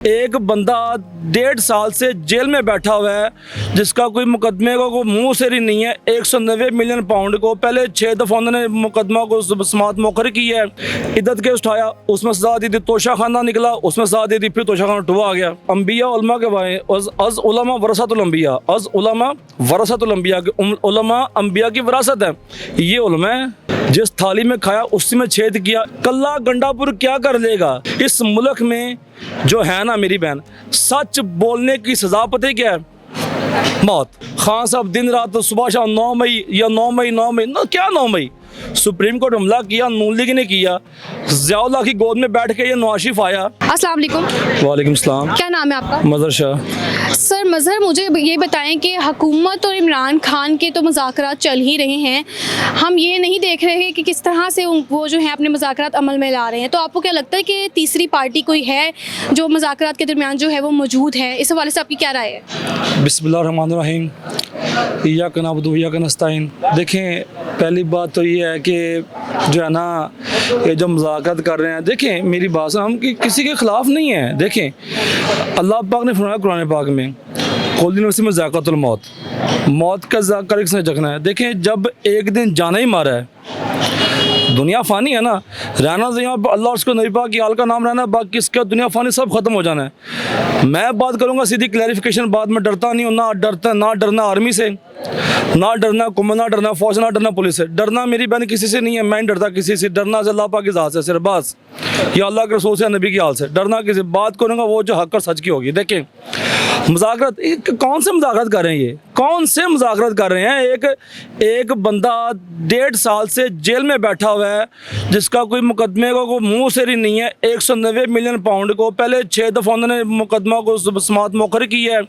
एक बंदा 1.5 साल से जेल में बैठा हुआ है जिसका कोई मुकदमे का कोई मुंह सिर ही नहीं है। 190 मिलियन पाउंड को पहले 6 दफ़ा उन्होंने मुकदमा को समात मौखर की है, इद्दत केस उठाया, उसमें सजा दी थी, तोशा खाना निकला, उसमें सजा दी थी, फिर तोशा खाना टुआ आ गया। अम्बिया उलमा के भाई अज उलमा वरसतुल अम्बिया, अज उलमा वरसतुल अम्बिया, उलमा अम्बिया की विरासत है। ये उलमा है जिस थाली में खाया उसी में छेद किया। कल्ला गंडापुर क्या कर लेगा इस मुल्क में जो है ना मेरी बहन, सच बोलने की सजा पता है क्या है? मौत। खान साहब दिन रात सुबह शाम 9 मई या 9 मई 9 मई ना क्या 9 मई सुप्रीम कोर्ट हमला किया, नून लीग ने किया, ज़ियाउल्लाह की गोद में बैठ के ये नवाशिफ आया। अस्सलाम वालेकुम। वालेकुम सलाम। क्या नाम है आपका? मज़हर शाह। सर मज़हर, मुझे ये बताएं कि हुकूमत और इमरान खान के तो मुज़ाकरात चल ही रहे हैं, हम ये नहीं देख रहे हैं कि किस तरह से वो जो है अपने मुज़ाकरात अमल में ला रहे हैं। तो आपको क्या लगता है कि तीसरी पार्टी कोई है जो मुज़ाकरात के दरमियान जो है वो मौजूद है? इस हवाले से आपकी क्या राय है? बिस्मिल्लाहिर्रहमानिर्रहीम, इय्याक नअबुदु व इय्याक नस्तईन। देखें, पहली बात तो ये है कि जो है ना ये जो मुज़ाकरात कर रहे हैं, देखें मेरी बात हम किसी के ख़िलाफ़ नहीं है। देखें अल्लाह पाक ने फरमाया कुरान पाक में, कुल्लु नफ्सिन ज़ाइक़ातुल मौत, मौत का ज़ायक़ा किसने चखना है। देखें जब एक दिन जाना ही मारा है, दुनिया फ़ानी है ना, रहना तो यहाँ पर अल्लाह उसको नबी पाक की आल का नाम रहना है, बाकी इसका दुनिया फ़ानी सब ख़त्म हो जाना है। मैं बात करूँगा सीधी क्लैरिफिकेशन, बाद में डरता नहीं हूँ, ना डरना आर्मी से, ना डरना कुम, ना डरना फौज, ना डरना पुलिस से। डरना मेरी बहन किसी से नहीं है, मैं नहीं डरता किसी से। डरना से अल्लाह पाक की ज़ात से सिर्फ बस, या अल्लाह के रसूल से, नबी की हाल से। डरना किसी बात करूँगा वो जो हक और सच की होगी। देखें मुज़ाकरात कौन से मुज़ाकरात कर रहे हैं, ये कौन से मुज़ाकरात कर रहे हैं? एक बंदा 1.5 साल से जेल में बैठा हुआ है जिसका कोई मुकदमे का कोई मुंह सिर ही नहीं है। 190 मिलियन पाउंड को पहले 6 दफ़ा उन्होंने मुकदमा को समात मौखर की है,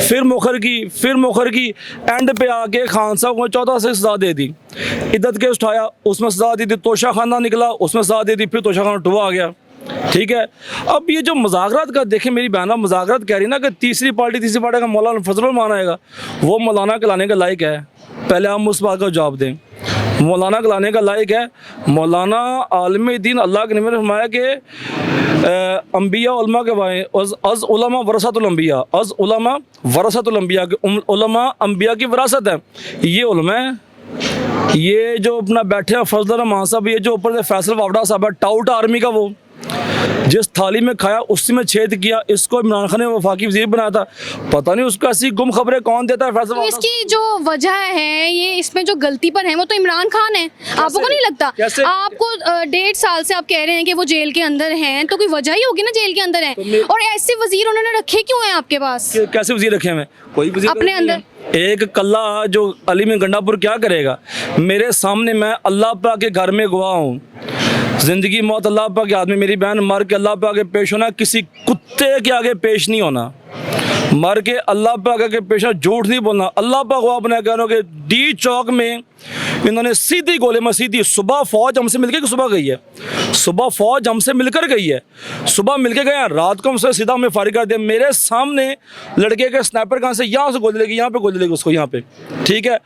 फिर मौखर की एंड पे आके खान साहब को 14 से सजा दे दी, इद्दत केस उठाया, उसमें सजा दी थी, तोशा खाना निकला, उसमें सजा दी थी, फिर तोशा खाना टुआ आ गया। ठीक है, अब ये जो मुज़ाकरात का देखें मेरी बहना, मुज़ाकरात कह रही ना कि तीसरी पार्टी का मौलाना फजलुल मान आएगा, वो मौलाना कहलाने का लायक है? पहले हम उस बात का जवाब दें, मौलाना कहलाने का लायक है? मौलाना आलिम दीन अल्लाह के नबी ने फरमाया कि अम्बिया उलमा के भाई अज उलमा वरसतुल अम्बिया, अज उलमा वरसतुल अम्बिया, उलमा अम्बिया की विरासत है। ये उलमा है, ये जो अपना बैठे हैं फजल मान साहब, ये जो ऊपर से फैसल वावड़ा साहब है, टाउट आर्मी का, वो जिस थाली में खाया उसी में छेद किया, इसको इमरान खान ने वफाकी वज़ीर बनाया था। पता नहीं उसको ऐसी गुम खबरें कौन देता है। फैसल तो इसकी जो वजह है, ये इसमें जो गलती पर है वो तो इमरान खान है। आपको नहीं लगता? आपको 1.5 साल से आप कह रहे हैं कि वो जेल के अंदर हैं, तो कोई वजह ही होगी ना जेल के अंदर हैं। और ऐसे वजीर उन्होंने रखे क्यों हैं आपके पास? कैसे वजीर रखे हैं? कोई वजीर अपने अंदर एक कल्ला जो अली में गंडापुर क्या करेगा? मेरे सामने मैं अल्लाह पाक के घर में गवाह हूँ, ज़िंदगी मौत अल्लाह पाक के हाथ में। मेरी बहन मर के अल्लाह पाक के पेश होना, किसी कुत्ते के आगे पेश नहीं होना। मर के अल्लाह पाक के पेश होना, झूठ नहीं बोलना। अल्लाह पाक गवाह बना कह रहा हूँ कि डी चौक में इन्होंने सीधी गोले में सीधी, सुबह फौज हमसे मिलकर सुबह गई है, सुबह फौज हमसे मिलकर गई है, सुबह मिलकर गए, रात को हमसे सीधा हमें फारिग कर दिया। मेरे सामने लड़के के स्नाइपर कहाँ से, यहाँ से गोली लगी, यहाँ पे गोली लगी उसको, यहाँ पे। ठीक है,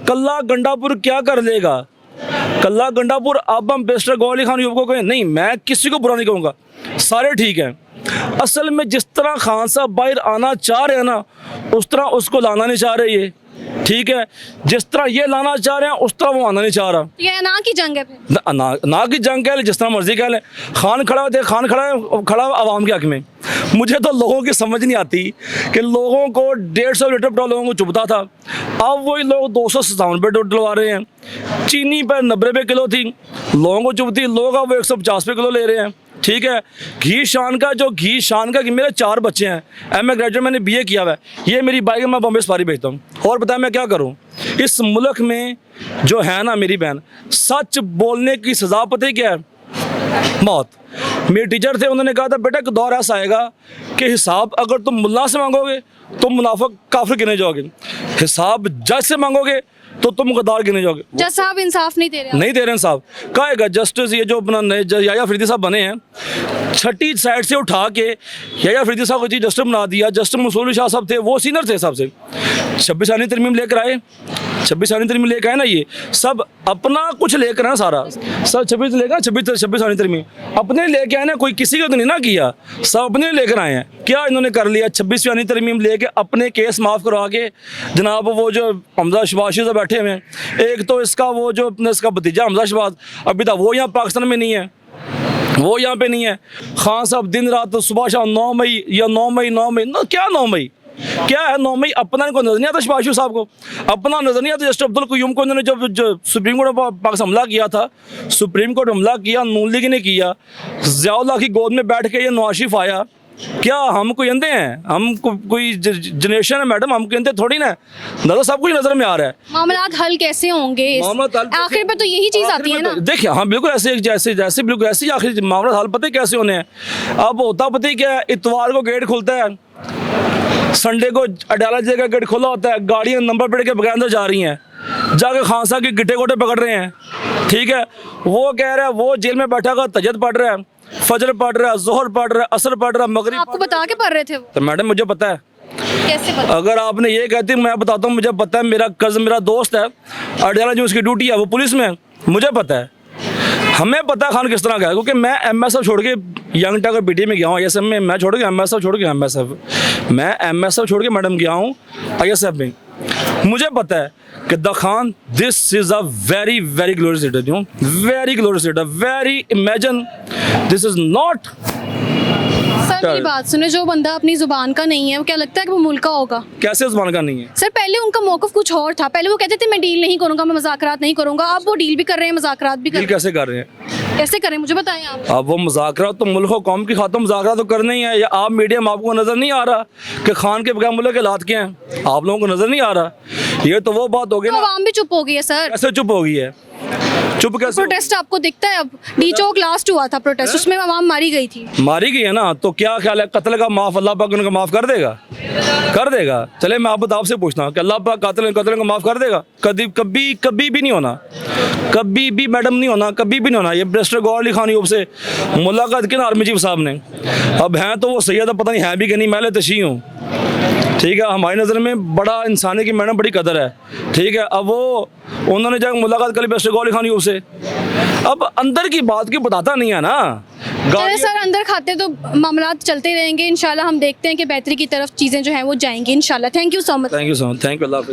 कल्ला गंडापुर क्या कर लेगा? कल्ला गंडापुर अब हम बेस्टर गौ अली खान युवकों को कहें नहीं, मैं किसी को बुरा नहीं कहूँगा, सारे ठीक हैं। असल में जिस तरह खान साहब बाहर आना चाह रहे हैं ना, उस तरह उसको लाना नहीं चाह रहे ये। ठीक है, जिस तरह ये लाना चाह रहे हैं उस तरह वो आना नहीं चाह रहा। ये ना की जंग है फिर? ना की जंग कह ले, जिस तरह मर्जी कह ले। खान खड़ा आवाम के हक में। मुझे तो लोगों की समझ नहीं आती कि लोगों को 150 लीटर पेट्रोल लोगों को चुभता था, अब वही लोग 257 पे डलवा रहे हैं। चीनी पर 90 रुपये किलो थी, लोगों को चुभती, लोग अब 150 रुपये किलो ले रहे हैं। ठीक है, घी शान का कि मेरे 4 बच्चे हैं, MA ग्रेजुएट, मैंने BA किया हुआ है, ये मेरी बाइक मैं बॉम्बे सफारी भेजता हूँ। और बताया मैं क्या करूँ इस मुल्क में जो है ना मेरी बहन, सच बोलने की सज़ा पता है क्या है? मौत। मेरे टीचर थे, उन्होंने कहा था बेटा एक दौर ऐसा आएगा कि हिसाब अगर तुम मुल्ला से मांगोगे तो मुनाफिक काफिर गिने जाओगे, हिसाब जज से मांगोगे तो तुम गद्दार गिने जाओगे। जज साहब इंसाफ नहीं दे रहे इंसाफ कहेगा जस्टिस, ये जो अपना नए जज याया फरीदी साहब बने हैं, छठी साइड से उठा के याया फरीदी साहब को चीफ जस्टिस बना दिया। जस्टिस मंसूर साहब थे, वो सीनियर थे सबसे, 26 तरमीम लेकर आए, 26 आनी तरमीम लेकर आए ना, ये सब अपना कुछ लेकर आए सारा, सब 26 लेकर 26 आनी तरमीम अपने लेके आए ना, कोई किसी का तो नहीं ना किया, सब अपने लेकर आए हैं। क्या इन्होंने कर लिया? 26 आनी तरमीम लेके अपने केस माफ़ करवा के जनाब वो जो हमजा शबाज से बैठे हुए हैं, एक तो इसका वो जो इसका भतीजा हमजा शबाज अभी तक वो यहाँ पाकिस्तान में नहीं है, वो यहाँ पे नहीं है। खान साहब दिन रात तो सुबह शाम 9 मई या 9 मई क्या 9 मई क्या है? 9 मई अपना इनको नजर नहीं आता, शबाज साहब को अपना नजर नहीं आता। जस्ट अब्दुल कयूम को इन्होंने जब सुप्रीम कोर्ट में पाकिस्तान हमला किया था, सुप्रीम कोर्ट हमला किया, नून लीग ने किया, ज़ियाउल्लाह की गोद में बैठ के ये नवाज शरीफ आया। क्या हम कोई अंधे हैं? हम कोई जनरेशन है मैडम, हम कोई अंधे थोड़ी ना, नजर सब कुछ नजर में आ रहा है। मामलात हल कैसे होंगे? आखिर पर तो यही चीज़ आती है ना। देखिए हाँ बिल्कुल ऐसे जैसे बिल्कुल ऐसे ही आखिर मामला हल पता है कैसे होने हैं। अब होता पता ही क्या है, इतवार को गेट खुलता है, संडे को अडाला जेल का गेट खुला होता है, गाड़ियाँ नंबर प्लेट के बगैर अंदर जा रही हैं, जाके खान साहब के गिट्टे गोटे पकड़ रहे हैं। ठीक है, वो कह रहा है वो जेल में बैठा कर तजद पढ़ रहा है, फजर पढ़ रहा है, जोहर पढ़ रहा है, असर पढ़ रहा है, मगरिब। आपको बता के पढ़ रहे थे वो? तो मैडम मुझे पता है। कैसे पता? अगर आपने ये कहती मैं बताता हूँ, मुझे पता है, मेरा कज़न मेरा दोस्त है अडयाला जो उसकी ड्यूटी है वो पुलिस में है, मुझे पता है, हमें पता है खान किस तरह का है। क्योंकि मैं एमएसएफ छोड़ के यंग टाइगर पीटी में गया हूँ, आईएसएफ में मैं छोड़ के एमएसएफ छोड़ के मैं एमएसएफ छोड़ के मैडम गया हूँ आईएसएफ में। मुझे पता है कि the Khan this is a very very glorious leader, you very glorious leader, very imagine this is not. Sir मेरी बात सुने, जो बंदा अपनी जुबान का नहीं है वो क्या लगता है कि वो मुल्क का होगा? कैसे जुबान का नहीं है? सर पहले उनका मौक़िफ़ कुछ और था, पहले वो कहते थे मैं डील नहीं करूंगा, मैं मुज़ाकरात नहीं करूंगा, अब वो डील भी कर रहे हैं, मुज़ाकरात भी कर डील रहे कैसे कर रहे हैं? हैं। कैसे करें मुझे बताएं आप। अब वो मुज़ाकरात तो मुल्क और कौम की खातिर मुज़ाकरात तो करना ही है। या आप मीडिया में आपको नज़र नहीं आ रहा कि खान के बगैर मुल्क के हालात क्या हैं? आप लोगों को नज़र नहीं आ रहा। ये तो वो बात हो गई ना। आवाम भी चुप हो गई है सर। कैसे चुप हो गई है? चुप कैसे? प्रोटेस्ट आपको दिखता है? अब डी चौक लास्ट हुआ था प्रोटेस्ट, उसमें आवाम मारी गई थी। मारी गई है ना, तो क्या ख्याल है कत्ल का माफ़ अल्लाह पाक उनको माफ़ कर देगा? कर देगा। चले मैं आपसे पूछता हूँ कि अल्लाह पाक कत्ल को माफ़ कर देगा? कभी भी नहीं होना, कभी भी मैडम नहीं होना, कभी भी नहीं होना। ये मिनिस्टर गौहर अली खान यूब से मुलाकात की ना आर्मी चीफ साहब ने, अब हैं तो वो सैयद पता नहीं है भी कि नहीं, मैं तशी हूँ। ठीक है, हमारी नज़र में बड़ा इंसानी की मैडम बड़ी कदर है। ठीक है, अब वो उन्होंने जब मुलाकात करी मिनिस्टर गौहर अली खान यूब से, अब अंदर की बात की बताता नहीं है ना। चले सर अंदर खाते तो मामलात चलते रहेंगे, इंशाल्लाह हम देखते हैं कि बेहतरी की तरफ चीज़ें जो हैं वो जाएंगी इंशाल्लाह। Thank you so much. Thank you अल्लाह हाफ़िज़।